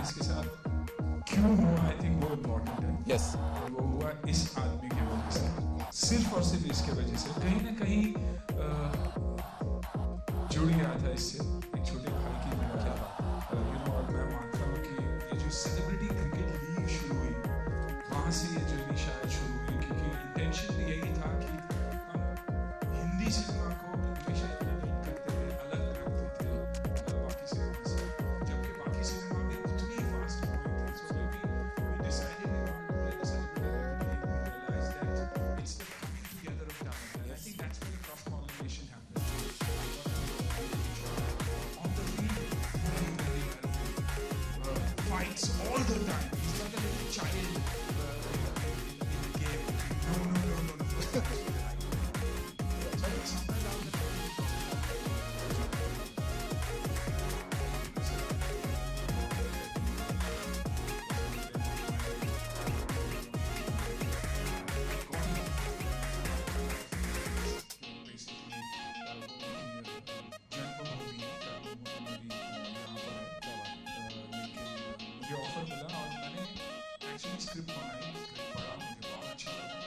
इसके साथ क्यों हुआ, आई थिंक वो इम्पोर्टेंट है। यस, वो हुआ इस आदमी की वजह से, सिर्फ और सिर्फ इसके वजह से कहीं ना कहीं जुड़ गया था इससे, एक छोटे भाई की तरह क्या और मैं मानता हूँ कि ये जो सेलिब्रिटी क्रिकेट लीग शुरू हुई, वहाँ से ये जर्नी शायद शुरू हुई, क्योंकि इंटेंशन भी यही था कि हम हिंदी सिनेमा को हमेशा इतना करते थे, अलग रखते थे बाकी सिनेमा से, जबकि बाकी सिनेमा में उतनी फास्ट ग्रोइंग थी। So we decided that realized that it's the coming together of talent, and I think that's where the cross pollination happened. On the field, very very fights all the time. He's like a little child in a game. No. Offer मिला और मैंने actually script बनाई, script पढ़ा, मुझे बहुत अच्छा लगा,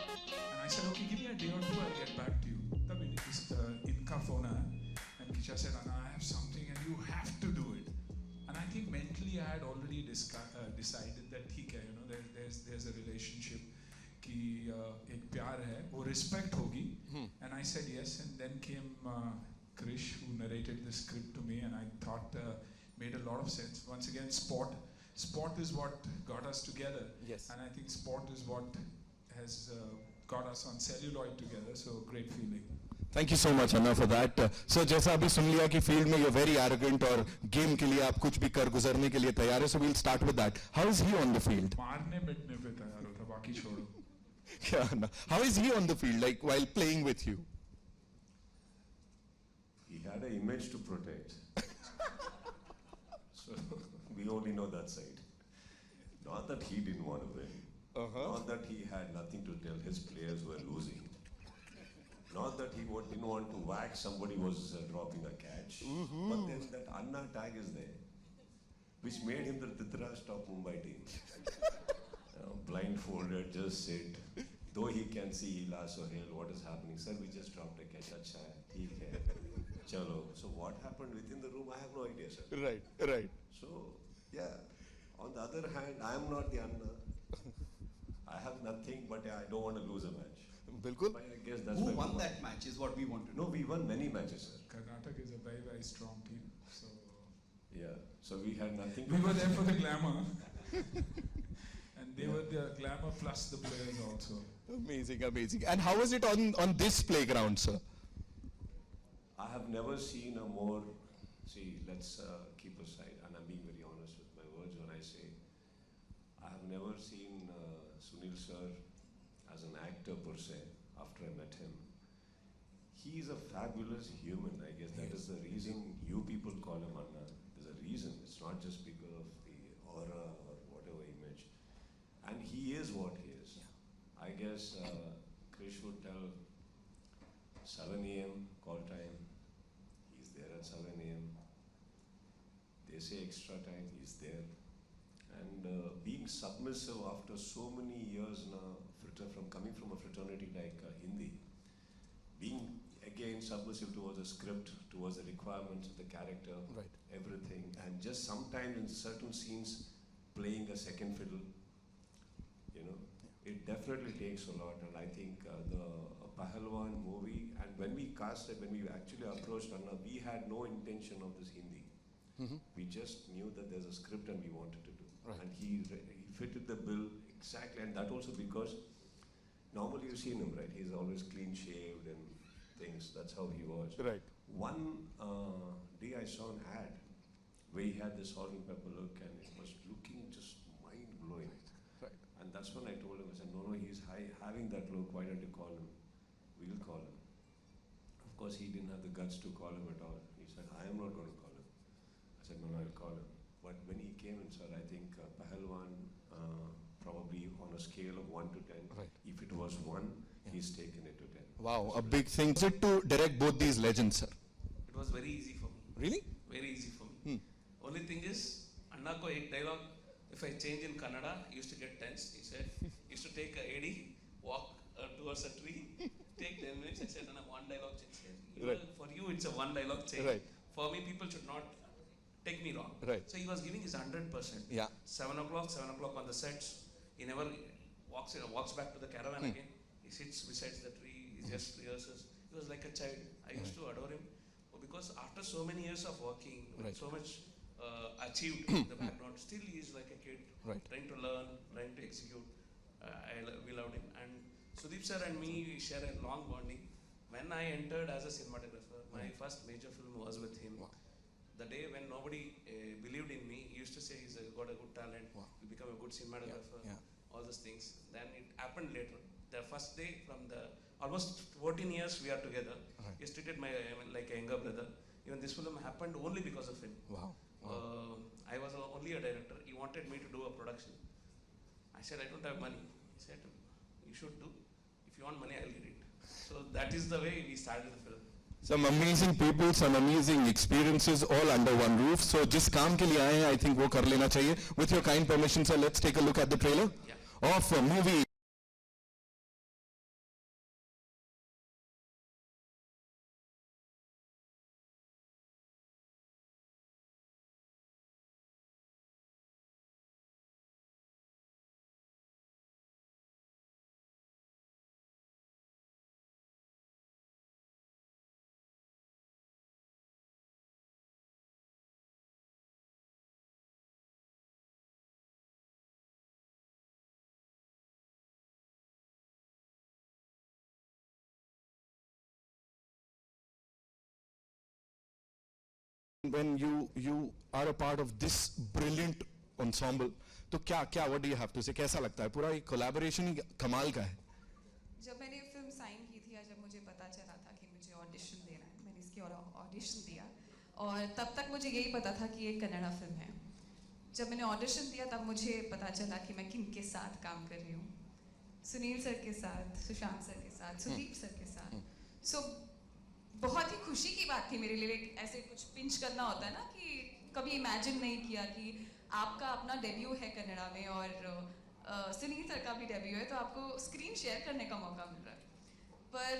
and I said okay give me a day or two, I get back to you. तब इनका फोन आया and Kicha said I have something and you have to do it, and I think mentally I had already decided that ठीक है, you know there is a relationship कि एक प्यार है, वो रिस्पेक्ट होगी, and I said yes, and then came Krish who narrated the script to me, and I thought made a lot of sense. Once again, sport is what got us together. Yes. And I think sport is what has got us on celluloid together, so great feeling. Thank you so much Anna for that. So जैसा अभी सुन लिया कि field में you're very arrogant और game के लिए आप कुछ भी कर गुजरने के लिए तैयार है, so we'll start with that. How is he on the field? मारने मिटने पे तैयार होता, बाकी छोड़ो। Yeah, Anna. How is he on the field, like while playing with you? had an image to protect. So we only know that side. Not that he didn't want to win. Not that he had nothing to tell his players who were losing. Not that he didn't want to whack somebody who was dropping a catch. But then that Anna tag is there, which made him the Dhritarashtra of Mumbai team. Blindfolded, just sit. Though he can see Hila, Suneil, what is happening? Sir, we just dropped a catch. Acha hai, theek hai. Chalo. So what happened within the room, I have no idea, sir. Right. So, yeah. On the other hand, I am not the Anna. I have nothing, but I don't want to lose a match. Bilkul. But I guess that's Who why won that match is what we want to know. No, we won many matches, sir. Karnataka is a very, very strong team. So Yeah. So we had nothing. we were there for the glamour. And they were the glamour plus the players also. Amazing. And how was it on this playground, sir? I have never seen a more. See, let's keep aside, and I'm being very honest with my words when I say, I have never seen Suneil sir as an actor per se. After I met him, he is a fabulous human. I guess that is the reason you people call him Anna. There's a reason. It's not just because of the aura or whatever image. And he is what he is. I guess Krish would tell 7 a.m. call time. He's there at 7 a.m. They say extra time, he's there. And being submissive after so many years now, from coming from a fraternity like Hindi, being again submissive towards the script, towards the requirements of the character, everything, and just sometimes in certain scenes playing a second fiddle, it definitely takes a lot. And I think the Pehlwaan movie, and when we cast it, when we actually approached Anna, we had no intention of this Hindi. We just knew that there's a script and we wanted to do. And he fitted the bill exactly, and that also because normally you've seen him, right? He's always clean shaved and things. That's how he was. Right. One day I saw an ad where he had this salt and pepper look, and it was looking just mind blowing. Right. And that's when I told him, I said, no, he's having that look. Why don't you call him? We'll call him. Of course, he didn't have the guts to call him at all. He said, I am not going to call him. I said, no, I'll call him. But when he came in, sir, I think Pehlwaan, probably on a scale of 1 to 10, if it was 1, he's taken it to 10. Wow, a big thing. Was it to direct both these legends, sir? It was very easy for me. Really? Very easy for me. Only thing is, Anna ko ek dialogue, if I change in Kannada, I used to get tense. He said, used to take a AD, walk towards a tree, take 10 minutes. I said, Anna, one dialogue change. For you, it's a one dialogue change. For me, people should not take me wrong. So he was giving his 100%. 7 o'clock on the sets. He never walks back to the caravan again. He sits beside the tree. He just rehearses. He was like a child. I used to adore him because after so many years of working, so much achieved in the background, still he is like a kid, trying to learn, trying to execute. We loved him. And Sudeep sir and me, we share a long bonding. When I entered as a cinematographer, my first major film was with him. The day when nobody believed in me, he used to say he's got a good talent, he'll become a good cinematographer, all those things. Then it happened later. The first day from the almost 14 years we are together. He treated my like a younger brother. Even this film happened only because of him. I was only a director. He wanted me to do a production. I said, I don't have money. He said, you should do. If you want money, I'll get it. So that is the way we started the film. Some amazing people, some amazing experiences all under one roof. So जिस काम के लिए आए हैं, I think वो कर लेना चाहिए. With your kind permission, sir, let's take a look at the trailer of a movie. When you are a part of this brilliant ensemble, तो क्या what do you have to say? कैसा लगता है? पूरा एक collaboration ही कमाल का है. जब मैंने फिल्म साइन की थी, जब मुझे पता चला था कि मुझे ऑडिशन देना है, मैंने इसकी ऑडिशन दिया और तब तक मुझे यही पता था कि ये कन्नड़ा फिल्म है। जब मैंने ऑडिशन दिया तब मुझे पता चला कि मैं किन के साथ काम कर रही हूँ। सुनील सर के साथ, सुशांत सर के साथ, सुदीप सर के साथ। सो बहुत ही खुशी की बात थी मेरे लिए। ऐसे कुछ पिंच करना होता है ना कि कभी इमेजिन नहीं किया कि आपका अपना डेब्यू है कन्नड़ा में और सुनील सर का भी डेब्यू है, तो आपको स्क्रीन शेयर करने का मौका मिल रहा है। पर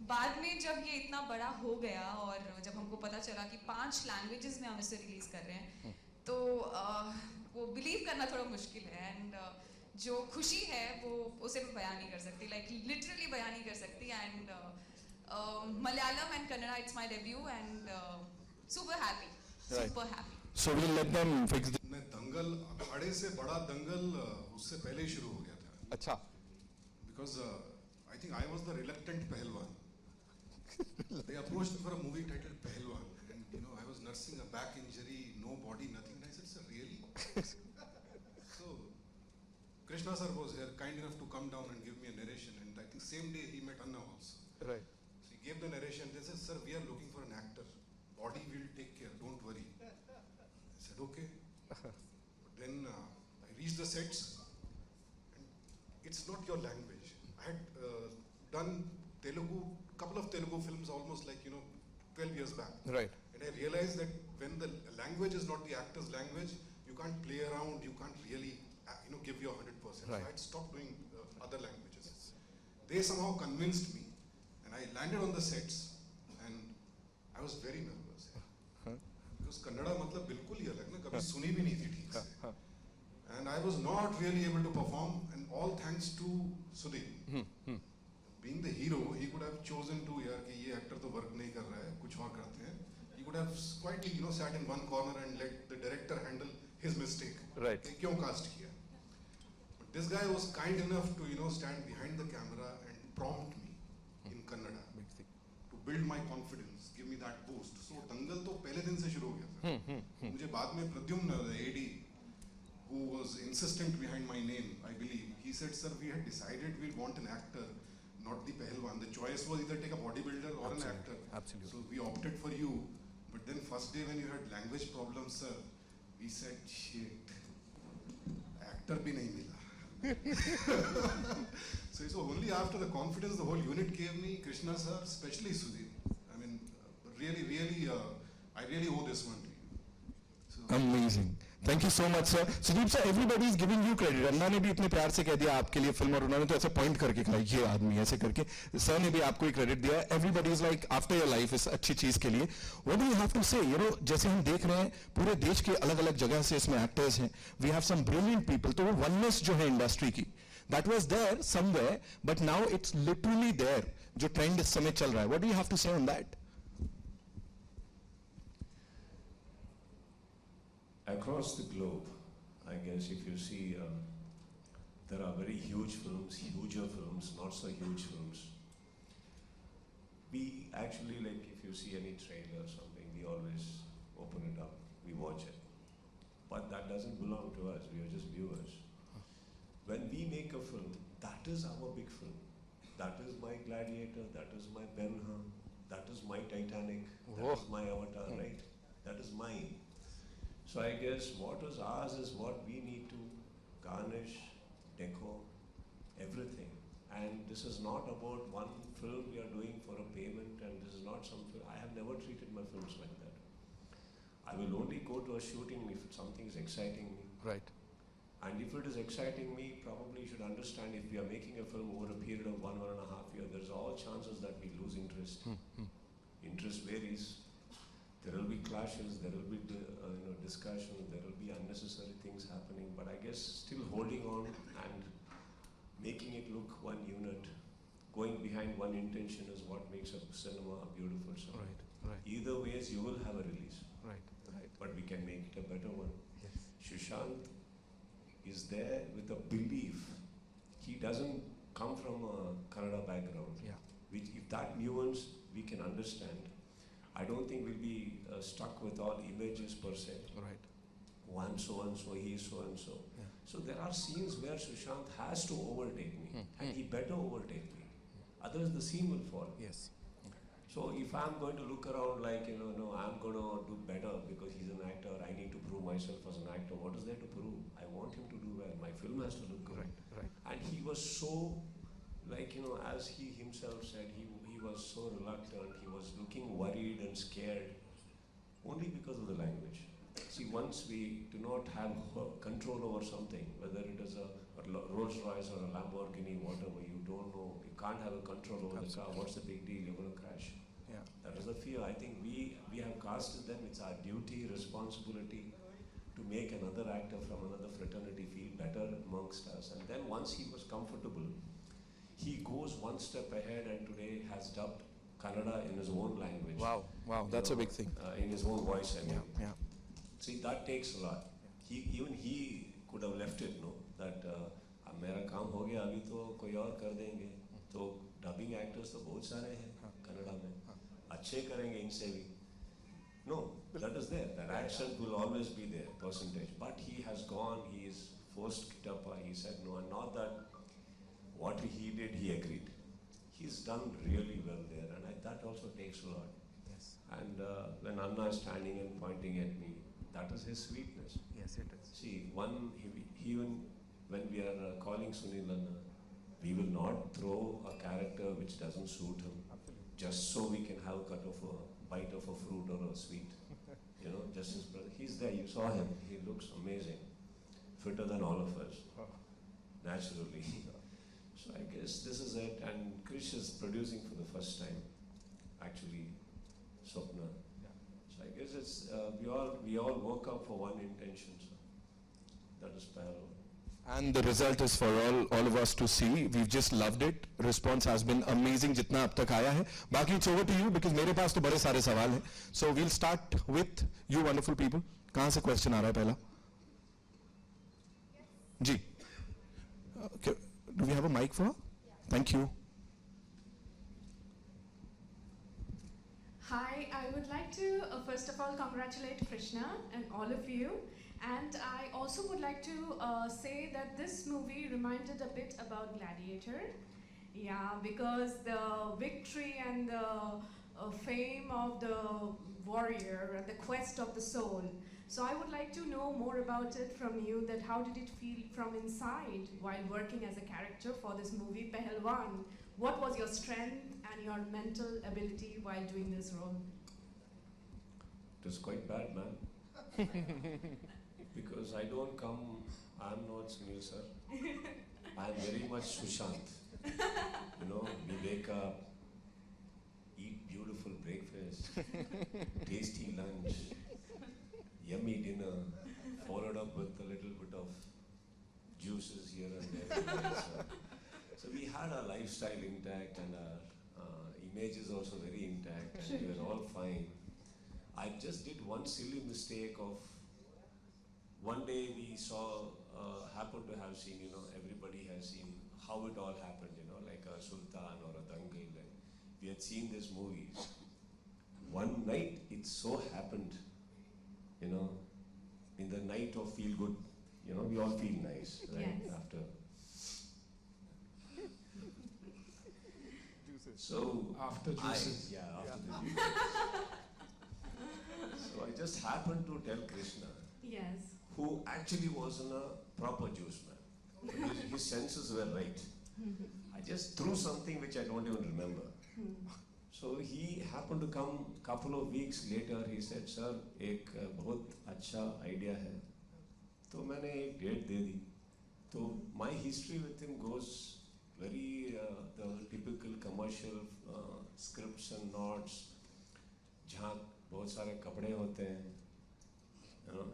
बाद में जब ये इतना बड़ा हो गया और जब हमको पता चला कि 5 लैंग्वेजेस में हम इसे रिलीज कर रहे हैं, तो वो बिलीव करना थोड़ा मुश्किल है। एंड जो खुशी है वो उसे मैं बयान नहीं कर सकती, लाइक लिटरली बयान नहीं कर सकती। And Malayalam and Kannada, it's my debut and super happy, super happy. So we'll let them fix the... मैं दंगल, अखाड़े से बड़ा दंगल उससे पहले ही शुरू हो गया था। अच्छा। Because I think I was the reluctant Pehlwaan. They approached me for a movie titled Pehlwaan, and you know I was nursing a back injury, no body, nothing. And I said, "Sir, really?" So Krishna sir was here, kind enough to come down and give me a narration, and I think same day he met Anna also. Right. So he gave the narration. They said, "Sir, we are looking for an actor. Body will take care. Don't worry." I said, "Okay." But then I reached the sets, and it's not your language. I had done Telugu, couple of Telugu films almost like 12 years back. Right. And I realized that when the language is not the actor's language, you can't play around, you can't really give your 100%. Right. So I had stopped doing other languages. They somehow convinced me, and I landed on the sets, and I was very nervous. Because Kannada मतलब बिल्कुल ही अलग ना, कभी सुनी भी नहीं थी ठीक से. And I was not really able to perform, and all thanks to Sudeep. Being the hero, he could have chosen to कि ये actor तो work नहीं कर रहा है, कुछ और करते हैं. He could have quietly sat in one corner and let the director handle his mistake. Right. कि क्यों cast किया. But this guy was kind enough to stand behind the camera and prompt me in Kannada to build my confidence, give me that boost. So दंगल तो पहले दिन से शुरू हो गया था. मुझे बाद में Pradyumna, the AD, who was insistent behind my name, I believe, he said, "Sir, we had decided we want an actor, not the Pehlwaan. The choice was either take a bodybuilder or an actor. Absolutely. So we opted for you. But then first day when you had language problems, sir, we said, shit, actor bhi nahi mila." So it's only after the confidence the whole unit gave me, Krishna sir, especially Sudeep. I mean, really, I really owe this one to you. So, Amazing. Thank you so much, sir. Sudeep sir, everybody is giving you credit. अन्ना ने भी इतने प्यार से कह दिया आपके लिए film, और उन्होंने तो ऐसे पॉइंट करके कहा ये आदमी ऐसे करके. सर ने भी आपको ही क्रेडिट दिया. Everybody is like after your life इस अच्छी चीज के लिए. What do you have to say? जैसे हम देख रहे हैं पूरे देश के अलग अलग जगह से इसमें एक्टर्स हैं. We have some brilliant people. तो वो oneness जो है इंडस्ट्री की, that was there somewhere, but now it's literally there. जो ट्रेंड इस समय चल रहा है. What do you have to say on that? Across the globe, I guess if you see, there are very huge films, huger films, not so huge films. We actually, like, if you see any trailer or something, we always open it up, we watch it. But that doesn't belong to us, we are just viewers. When we make a film, that is our big film. That is my Gladiator, that is my Ben-Hur, that is my Titanic, that is my Avatar, right? That is mine. So I guess what is ours is what we need to garnish, decor, everything. And this is not about one film we are doing for a payment, and this is not some film. I have never treated my films like that. I will only go to a shooting if something is exciting me. Right. And if it is exciting me, probably you should understand if we are making a film over a period of 1.5 years, there's all chances that we lose interest. Interest varies. There will be clashes, there will be discussions, there will be unnecessary things happening, but I guess still holding on and making it look one unit, going behind one intention is what makes a cinema a beautiful cinema. Right. Either ways, you will have a release. Right. But we can make it a better one. Yes. Sushant is there with a belief. He doesn't come from a Kannada background. Yeah. Which, if that nuance we can understand, I don't think we'll be stuck with all images per se. Right. Oh, I'm so and so, he is so and so. Yeah. So there are scenes where Sushant has to overtake me, and he better overtake me. Otherwise, the scene will fall. Yes. So if I'm going to look around like, no, I'm going to do better because he's an actor, I need to prove myself as an actor. What is there to prove? I want him to do well. My film has to look good. Right. And he was so, like, as he himself said, he was so reluctant. He was looking worried and scared only because of the language. See, once we do not have control over something, whether it is a Rolls Royce or a Lamborghini, whatever, you don't know, you can't have a control over the car. What's the big deal? You're going to crash. Yeah. That is the fear. I think we have casted them. It's our duty, responsibility to make another actor from another fraternity feel better amongst us. And then once he was comfortable, he goes one step ahead and today has dubbed Kannada in his own language. Wow, that's a big thing. In his own voice, I mean. Yeah. See, that takes a lot. Even he could have left it, no? That अब मेरा काम हो गया, अभी तो कोई और कर देंगे. तो dubbing actors तो बहुत सारे हैं कन्नड़ा में. अच्छे करेंगे इनसे भी. No, that is there. That accent will always be there, percentage. But he has gone. He is forced Kichcha. He said no, and not that. What he did, he agreed. He's done really well there, and that also takes a lot. Yes. And when Anna is standing and pointing at me, that is his sweetness. Yes, it is. See, even when we are calling Suneil Anna, we will not throw a character which doesn't suit him, just so we can have a bite of a fruit or a sweet. Just his brother. He's there. You saw him. He looks amazing, fitter than all of us, naturally. So I guess this is it. And Krish is producing for the first time, actually, Swapna. So I guess it's we all woke up for one intention. So that is Pehlwaan. And the result is for all of us to see. We've just loved it. Response has been amazing जितना अब तक आया है. बाकी it's over to you because मेरे पास तो बड़े सारे सवाल हैं. So we'll start with you wonderful people. कहाँ से question आ रहा है पहला? जी. Okay. Do we have a mic for her? Thank you. Hi, I would like to first of all congratulate Krishna and all of you. And I also would like to say that this movie reminded a bit about Gladiator. Yeah, because the victory and the fame of the warrior and the quest of the soul. So I would like to know more about it from you, that how did it feel from inside while working as a character for this movie, Pehlwaan? What was your strength and your mental ability while doing this role? It was quite bad, man. Because I'm not Suneil sir. I'm very much Sushant. We wake up, eat beautiful breakfast, tasty lunch, yummy dinner, followed up with a little bit of juices here and there. So we had our lifestyle intact and our image is also very intact and we were all fine. I just did one silly mistake of one day we happened to have seen, everybody has seen how it all happened, like a Sultan or a Dangal. Like we had seen these movies. One night it so happened, in the night of feel good, we all feel nice, right? Yes. After. So After juices. After the juices. So I just happened to tell Krishna, Yes. who actually wasn't a proper juice man. His senses were right. I just threw something which I don't even remember. So he happened to come couple of weeks later. He said, "Sir, एक बहुत अच्छा idea है." तो मैंने एक date they the. So my history with him goes very the typical commercial scripts and nods, जहाँ बहुत सारे कपड़े होते हैं,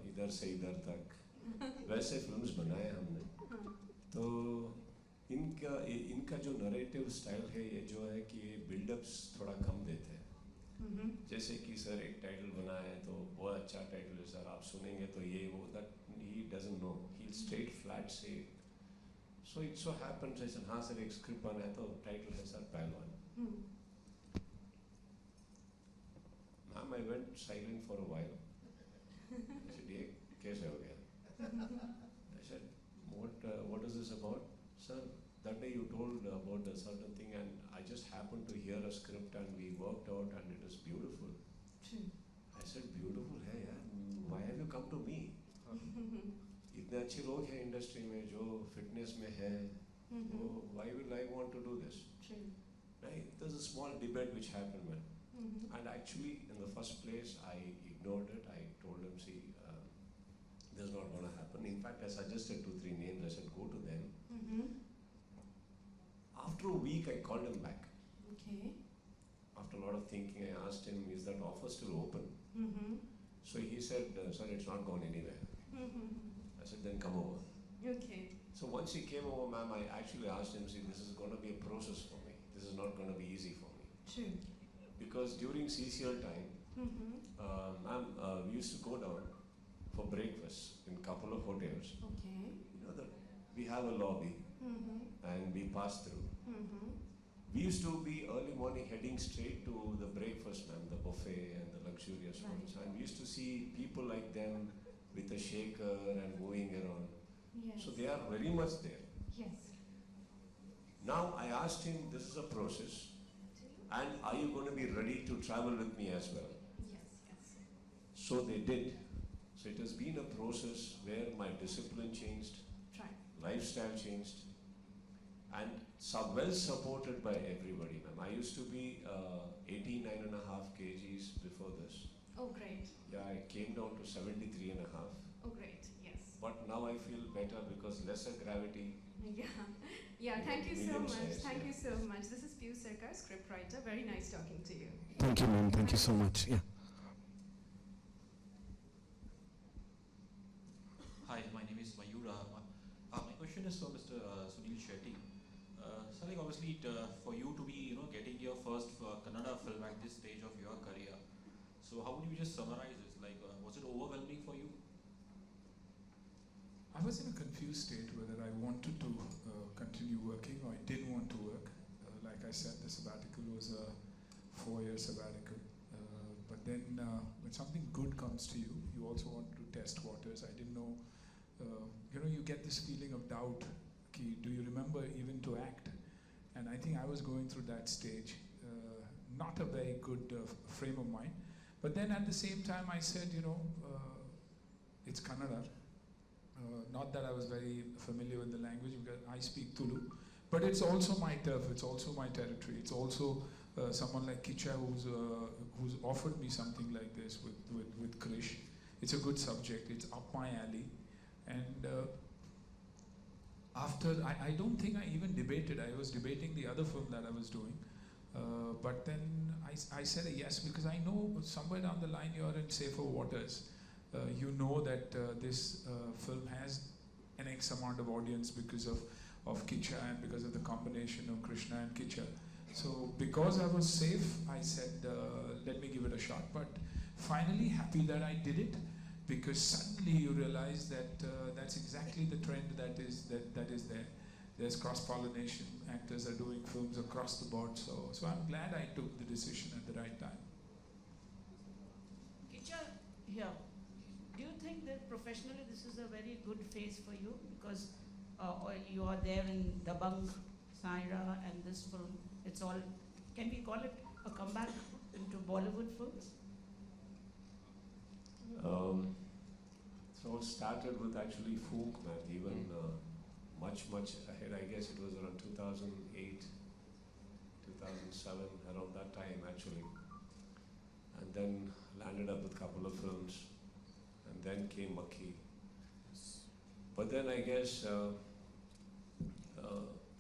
इधर से इधर तक, वैसे फिल्म्स बनाए हमने. तो इनका जो नरेटिव स्टाइल है ये जो है कि ये बिल्डअप्स थोड़ा कम देते हैं. जैसे कि सर एक टाइटल बनाया है तो वो अच्छा टाइटल है सर, आप सुनेंगे तो ये वो, that he doesn't know, he straight flat से. सो इट सो हैपेंस ऐसे, हाँ सर एक स्क्रिप्ट बना है तो टाइटल है सर पहलवान. Ma'am I went silent for a while. I said, ये कैसे हो गया? I said, what is this about? Sir, that day you told about a certain thing, and I just happened to hear a script, and we worked out, and it is beautiful. True. I said, beautiful है यार, why have you come to me? इतने अच्छे लोग हैं industry में जो fitness में है, why will I want to do this? True. Right? There's a small debate which happened, man. And actually, in the first place, I ignored it. I told him, see, this is not going to happen. In fact, I suggested 2-3 names. I said, go to them. After a week, I called him back. Okay. After a lot of thinking, I asked him, is that offer still open? So he said, sir, it's not gone anywhere. I said, then come over. Okay. So once he came over, ma'am, I actually asked him, see, this is going to be a process for me. This is not going to be easy for me. True. Because during CCL time, ma'am, we used to go down for breakfast in a couple of hotels. Okay. You know that we have a lobby and we pass through. We used to be early morning heading straight to the breakfast, ma'am, the buffet and the luxurious ones. And we used to see people like them with a shaker and moving around. Yes. So they are very much there. Yes. Now I asked him, this is a process, and are you going to be ready to travel with me as well? Yes, yes. So they did. So it has been a process where my discipline changed, Right. lifestyle changed, and well supported by everybody, ma'am. I used to be 89.5 kgs before this. Oh, great. Yeah, I came down to 73.5. Oh, great. Yes. But now I feel better because lesser gravity. Yeah. Yeah, thank you so Medium much. size, Thank yeah. you so much. This is Piyu Sarkar, scriptwriter. Very nice talking to you. Thank you, ma'am. Thank you so much. Yeah. Hi, my name is Mayura. My question is for Mr. Suneil Shetty. So, like, obviously, for you to be, getting your first Kannada film at this stage of your career, so how would you just summarize this? Like, was it overwhelming for you? I was in a confused state whether I wanted to continue working or I didn't want to work. Like I said, the sabbatical was a 4-year sabbatical. But then when something good comes to you, you also want to test waters. I didn't know, you get this feeling of doubt. Do you remember even to act? And I think I was going through that stage. Not a very good frame of mind. But then at the same time I said, it's Kannada. Not that I was very familiar with the language because I speak Tulu, but it's also my turf, it's also my territory. It's also someone like Kichcha who's offered me something like this with Krish. It's a good subject, it's up my alley. And after, I don't think I even debated. I was debating the other film that I was doing. But then I said a yes because I know somewhere down the line you're in safer waters. You know that this film has an X amount of audience because of Kichcha and because of the combination of Krishna and Kichcha. So because I was safe, I said, let me give it a shot. But finally happy that I did it because suddenly you realize that that's exactly the trend that is there. There's cross-pollination. Actors are doing films across the board. So I'm glad I took the decision at the right time. Kichcha, here. Do you think that professionally this is a very good phase for you? Because you are there in Dabang, Saira, and this film. It's all, can we call it a comeback into Bollywood films? So it started with actually folk, man, even much ahead. I guess it was around 2008, 2007, around that time actually. And then landed up with a couple of films. And then came Makhi. But then I guess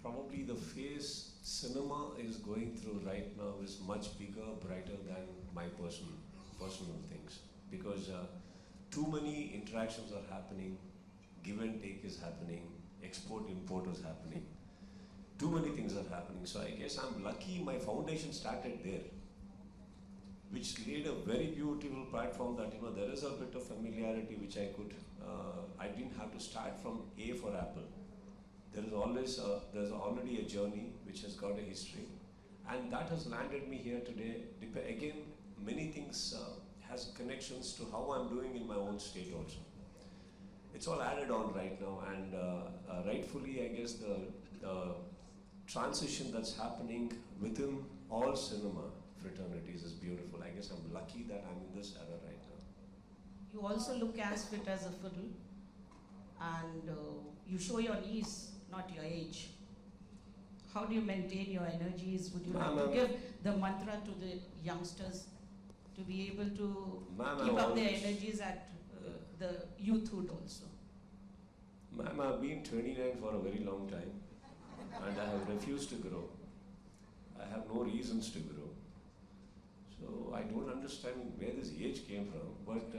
probably the phase cinema is going through right now is much bigger, brighter than my personal things. Because too many interactions are happening, give and take is happening, export import is happening. Too many things are happening. So I guess I'm lucky my foundation started there, which laid a very beautiful platform that there is a bit of familiarity which I could, I didn't have to start from A for apple. There's already a journey which has got a history, and that has landed me here today. Again, many things has connections to how I'm doing in my own state also. It's all added on right now, and rightfully I guess the transition that's happening within all cinema fraternities is beautiful. I guess I'm lucky that I'm in this era right now. You also look as fit as a fiddle, and you show your knees, not your age. How do you maintain your energies? Would you like to give the mantra to the youngsters to be able to keep up their energies at the youthhood also? Ma'am, I've been 29 for a very long time, and I have refused to grow. I have no reasons to grow. So I don't understand where this age came from, but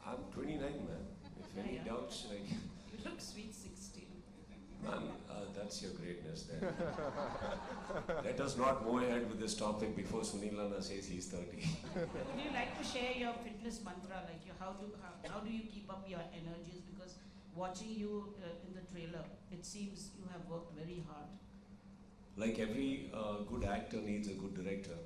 I'm 29, man. If any doubts, like... You look sweet 16. Ma'am, that's your greatness there. Let us not move ahead with this topic before Suneil says he's 30. Would you like to share your fitness mantra, like how do you keep up your energies? Because watching you in the trailer, it seems you have worked very hard. Like every good actor needs a good director.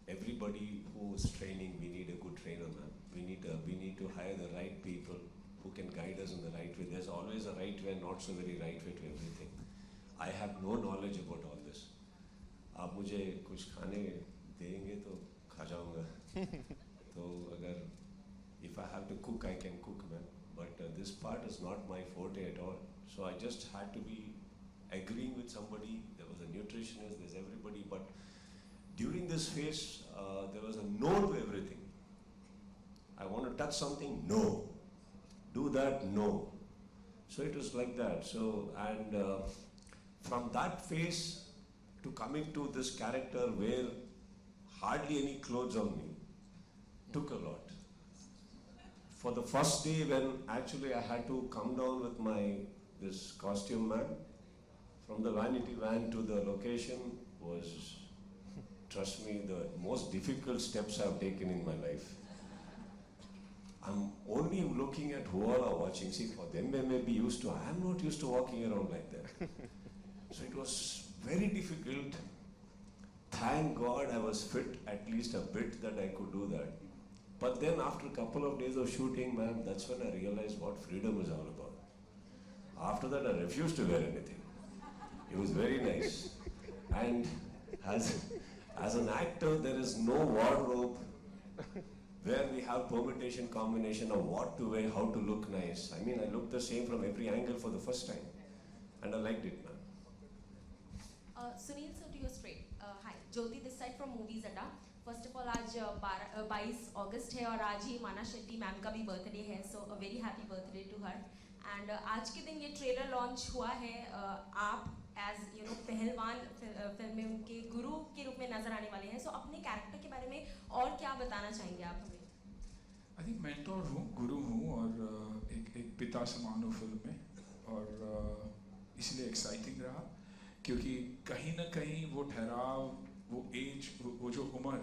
Everybody who's training, we need a good trainer, man. We need to hire the right people who can guide us in the right way. There's always a right way and not so very right way to everything. I have no knowledge about all this. आप मुझे कुछ खाने देंगे तो खा जाऊँगा. तो अगर if I have to cook, I can cook, man. But this part is not my forte at all. So I just had to be agreeing with somebody. There was a nutritionist, there's everybody. But during this phase, there was a no to everything. I want to touch something, no. Do that, no. So it was like that. So, and from that phase to coming to this character where hardly any clothes on me, took a lot. For the first day when actually I had to come down with this costume man, from the vanity van to the location was, trust me, the most difficult steps I've taken in my life. I'm only looking at who all are watching. See, for them they may be used to, I am not used to walking around like that. So it was very difficult. Thank God I was fit at least a bit that I could do that. But then after a couple of days of shooting, ma'am, that's when I realized what freedom is all about. After that I refused to wear anything. It was very nice. And as an actor, there is no wardrobe where we have permutation, combination of what to wear, how to look nice. I mean, I looked the same from every angle for the first time. And I liked it, ma'am. Suneil, sir, to your straight. Hi, Jyoti this side from Movies Adda. First of all, आज 22 अगस्त है और आज ही माना Shetty ma'am का भी birthday है, so a very happy birthday to her. And आज के दिन ये ट्रेलर लॉन्च हुआ है, आप as you know पहलवान फिल्म में उनके गुरु के रूप में नजर आने वाले हैं, so अपने कैरेक्टर के बारे में और क्या बताना चाहेंगे आप हमें? I think mentor हूँ, गुरु हूँ और एक पिता समान हूँ फिल्म में, और इसलिए exciting रहा क्योंकि कहीं ना कहीं वो ठहराव, वो एज, वो जो उम्र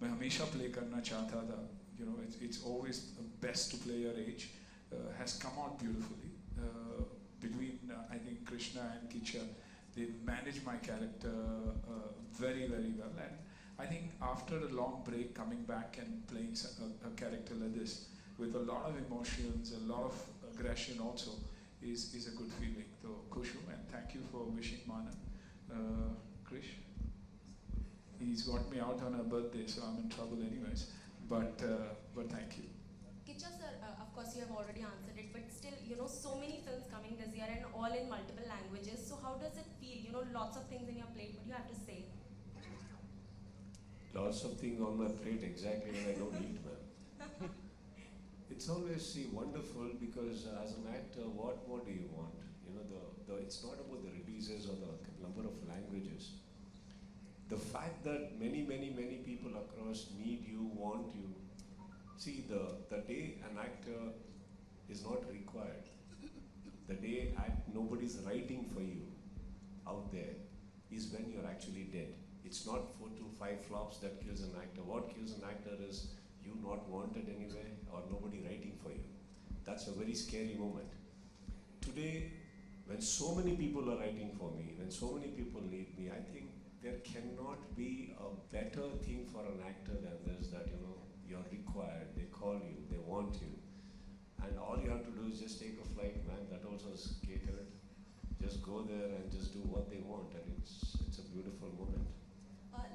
मैं हमेशा प्ले करना चाहता था. You know, it's always best to play your age. Has come out beautifully. Between I think Krishna and Kichcha, they managed my character very, very well. And I think after a long break, coming back and playing a character like this with a lot of emotions, a lot of aggression also, is a good feeling. So Kushu, and thank you for wishing Mana. Krish, he's got me out on her birthday, so I'm in trouble anyways. But thank you. Kichcha sir, of course you have already answered it, but still, you know, so many films coming this year and all in multiple languages. So how does it feel? You know, lots of things in your plate. What do you have to say? Lots of things on my plate exactly when I don't eat, man. It's always wonderful because as an actor, what more do you want? You know, it's not about the releases or the number of languages. The fact that many people across need you, want you. See, the day an actor is not required, the day nobody's writing for you out there is when you're actually dead. It's not 4 to 5 flops that kills an actor. What kills an actor is you not wanted anywhere or nobody writing for you. That's a very scary moment. Today, when so many people are writing for me, when so many people need me, I think there cannot be a better thing for an actor than this, that, you know, you're required, they call you, they want you. And all you have to do is just take a flight, man. That also is catered. Just go there and just do what they want, and it's a beautiful moment.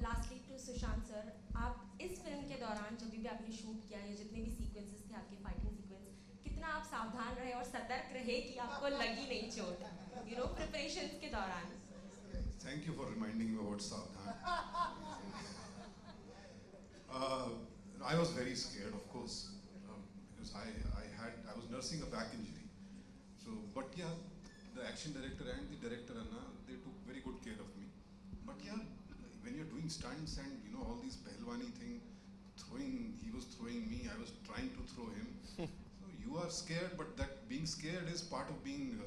Lastly to Sushant sir, आप इस film के दौरान जब भी आपने shoot किया या जितने भी सीक्वेंसेस थे आपके फाइटिंग सीक्वेंस, कितना आप सावधान रहे और सतर्क रहे कि आपको लगी नहीं चोट, you know, preparations के दौरान? Thank you for reminding me about सावधान. I was very scared, of course, because I was nursing a back injury. So, but yeah, the action director and the director Anna, they took very good care of me. But yeah, when you're doing stunts and you know all these Pehlwani thing, he was throwing me, I was trying to throw him. So you are scared, but that being scared is part of being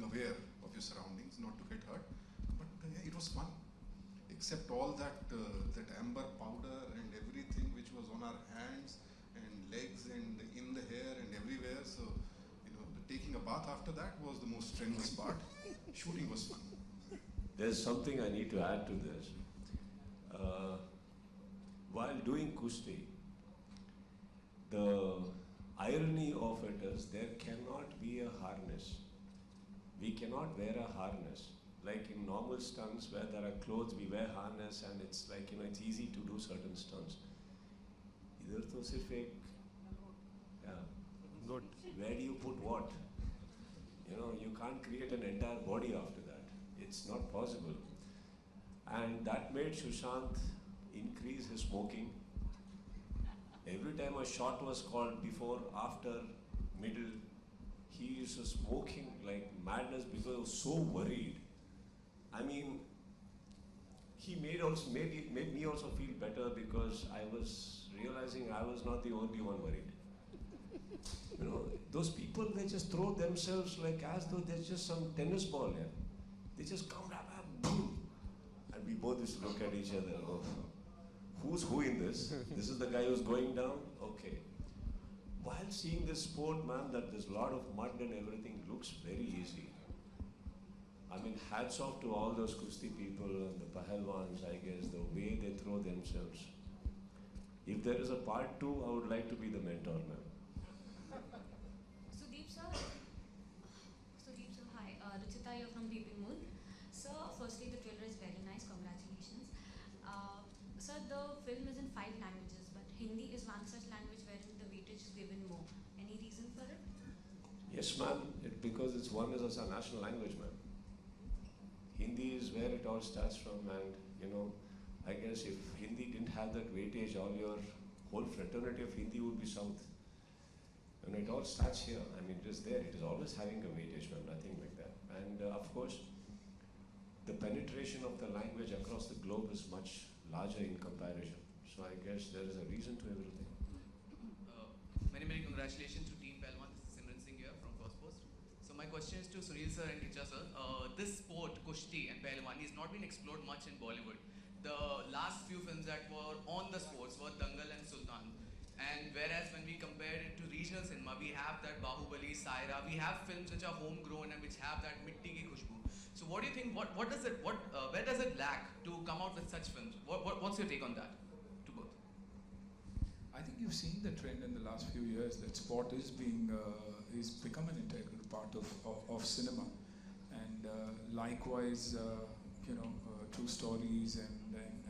aware of your surroundings, not to get hurt. But yeah, it was fun. Except all that amber powder and everything which was on our hands and legs and in the hair and everywhere. So you know, taking a bath after that was the most strenuous part. Shooting was fun. There's something I need to add to this. While doing Kushti, the irony of it is there cannot be a harness. We cannot wear a harness. Like in normal stunts where there are clothes, we wear harness and it's like, you know, it's easy to do certain stunts. Idhar to sirf ek, yeah. Good. Where do you put what? You know, you can't create an entire body after that. It's not possible. And that made Sushant increase his smoking. Every time a shot was called, before, after, middle, he used to smoking like madness because he was so worried. I mean, he made me also feel better because I was realizing I was not the only one worried. You know, those people, they just throw themselves like as though they're just some tennis ball here. They just come, boom. And we both used to look at each other. Oh, who's who in this? This is the guy who's going down? Okay. While seeing this sport, man, that there's a lot of mud and everything looks very easy. I mean, hats off to all those Kushti people and the Pehlwaans, I guess, the way they throw themselves. If there is a part 2, I would like to be the mentor, man. Sudeep sir, hi. Ruchita here from BP Moon. Sir, firstly, the trailer is very nice. Congratulations. Sir, the film is in 5 languages, but Hindi is one such language wherein the weightage is given more. Any reason for it? Yes, ma'am. Because it's one as a national language, ma'am. Hindi is where it all starts from, and you know, I guess if Hindi didn't have that weightage, all your whole fraternity of Hindi would be south. And it all starts here. I mean, it is there. It is always having a weightage, ma'am. Nothing like that. And of course, the penetration of the language across the globe is much larger in comparison. So I guess there is a reason to everything. Many congratulations to Team Pehlwaan. This is Simran Singh here from First Post. So my question is to Suneil sir and Kichcha sir. This sport, Kushti and Pehlwaan, has not been explored much in Bollywood. The last few films that were on the sports were Dangal and Sultan. And whereas when we compare it to regional cinema, we have that Bahubali, Saira, we have films which are homegrown and which have that mitti ki khushbu. So what do you think, where does it lack to come out with such films? What's your take on that, to both? I think you've seen the trend in the last few years that sport is become an integral part of cinema, and likewise, true stories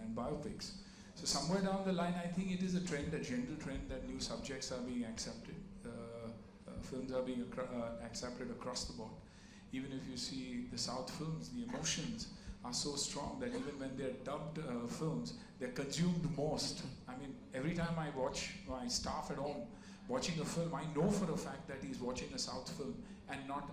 and biopics. So somewhere down the line, I think it is a trend, a general trend, that new subjects are being accepted. Films are being accepted across the board. Even if you see the South films, the emotions are so strong that even when they're dubbed films, they're consumed most. I mean, every time I watch my staff at home watching a film, I know for a fact that he's watching a South film and not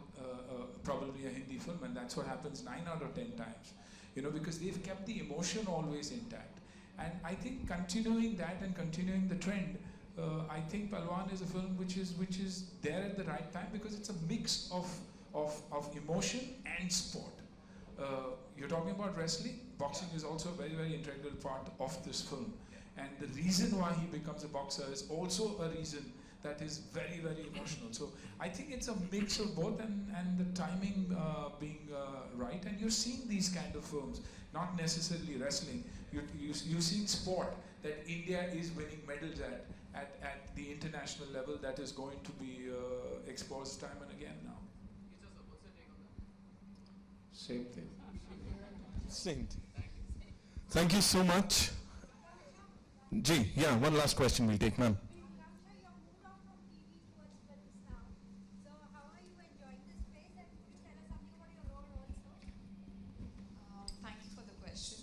probably a Hindi film, and that's what happens 9 out of 10 times. You know, because they've kept the emotion always intact. And I think continuing that and continuing the trend, I think Pehlwaan is a film which is there at the right time, because it's a mix of emotion and sport. You're talking about wrestling. Boxing is also a very, very integral part of this film. And the reason why he becomes a boxer is also a reason that is very, very emotional. So I think it's a mix of both, and the timing being right. And you're seeing these kind of films, not necessarily wrestling. You're seeing sport that India is winning medals at the international level, that is going to be exposed time and again now. Same thing. Same thing. Thank you so much. Ji, yeah, one last question we'll take, ma'am. Thank you for the question.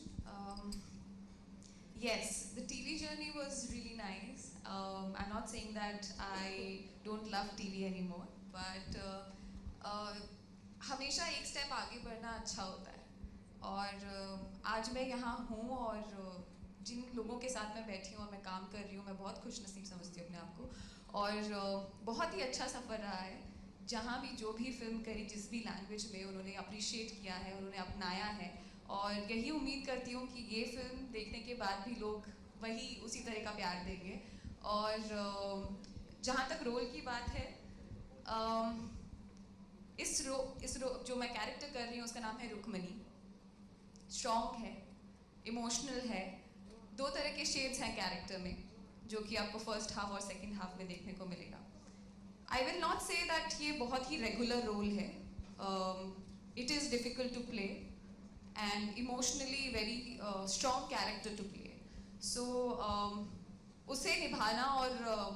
Yes, the TV journey was really nice. I'm not saying that I don't love TV anymore, but हमेशा एक step आगे बढ़ना अच्छा होता है. और आज मैं यहाँ हूँ और जिन लोगों के साथ मैं बैठी हूँ और मैं काम कर रही हूँ, मैं बहुत खुशनसीब समझती हूँ अपने आप को. और बहुत ही अच्छा सफ़र रहा है. जहाँ भी जो भी फिल्म करी, जिस भी लैंग्वेज में उन्होंने अप्रिशिएट किया है, उन्होंने अपनाया है. और यही उम्मीद करती हूँ कि ये फिल्म देखने के बाद भी लोग वही उसी तरह का प्यार देंगे. और जहाँ तक रोल की बात है, इस जो मैं कैरेक्टर कर रही हूँ उसका नाम है रुक्मणी. स्ट्रॉन्ग है, इमोशनल है. दो तरह के शेड्स हैं कैरेक्टर में, जो कि आपको फर्स्ट हाफ और सेकंड हाफ में देखने को मिलेगा. I will not say that ये बहुत ही रेगुलर रोल है. It is difficult to play and emotionally very strong character to play. So उसे निभाना और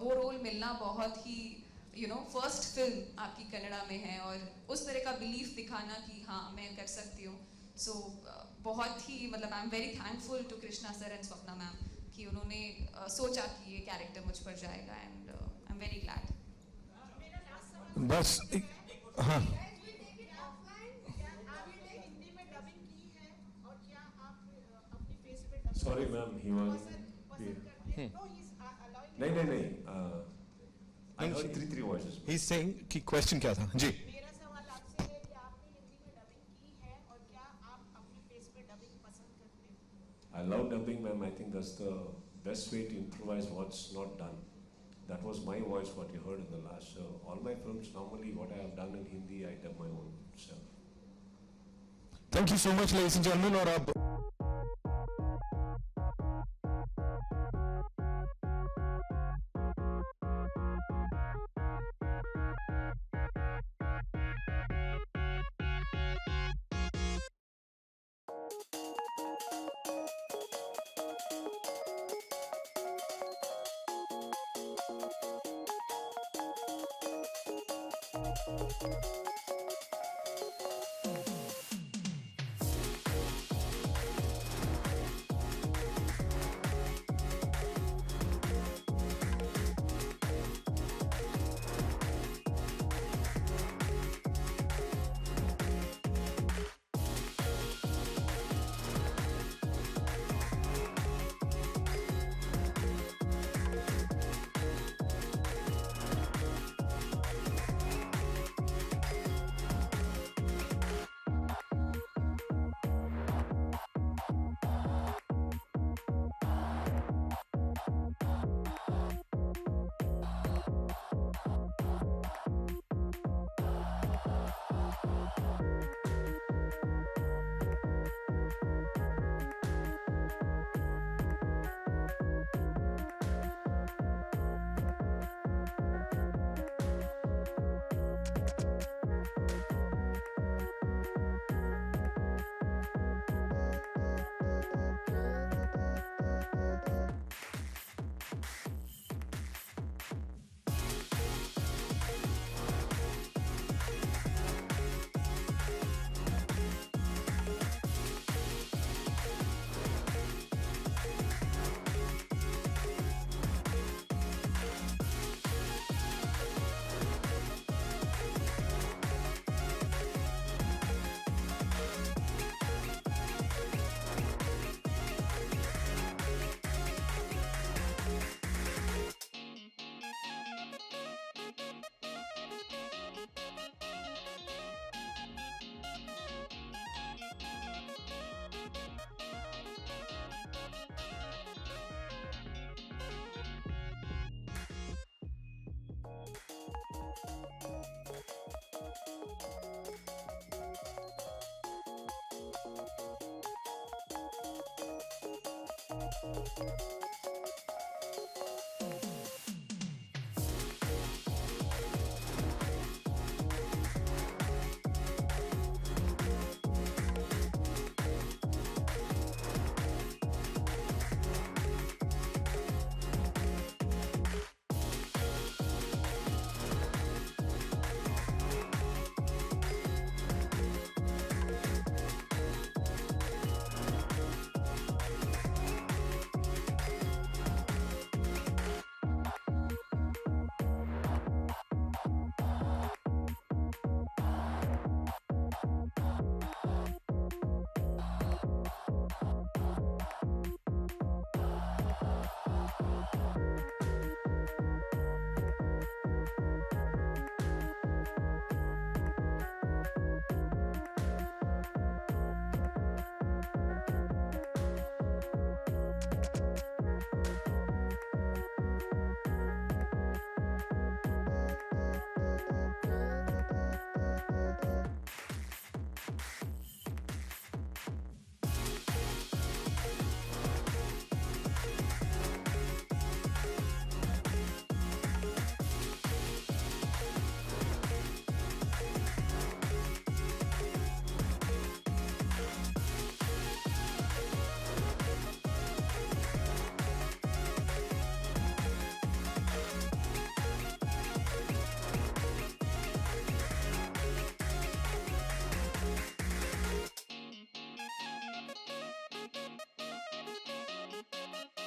वो रोल मिलना बहुत ही फर्स्ट फिल्म आपकी कन्नड़ा में है, और उस तरह का बिलीफ दिखाना कि हाँ मैं कर सकती हूँ. सो बहुत ही मतलब I am very thankful to Krishna sir and Swapna ma'am कि उन्होंने सोचा कि ये कैरेक्टर मुझ पर जाएगा, and I am very glad. बस हाँ, Sorry, ma'am, he was. नहीं. I heard three voices. He's saying कि question क्या था? जी. मेरा सवाल आपसे है कि आपने हिंदी में डबिंग की है और क्या आप अपने फेस पे डबिंग पसंद करते हैं? I love dubbing, ma'am. I think that's the best way to improvise what's not done. That was my voice, what you heard in the last show. All my films, normally what I have done in Hindi, I dub my own self. Thank you so much, ladies and gentlemen. और अब Bollywood.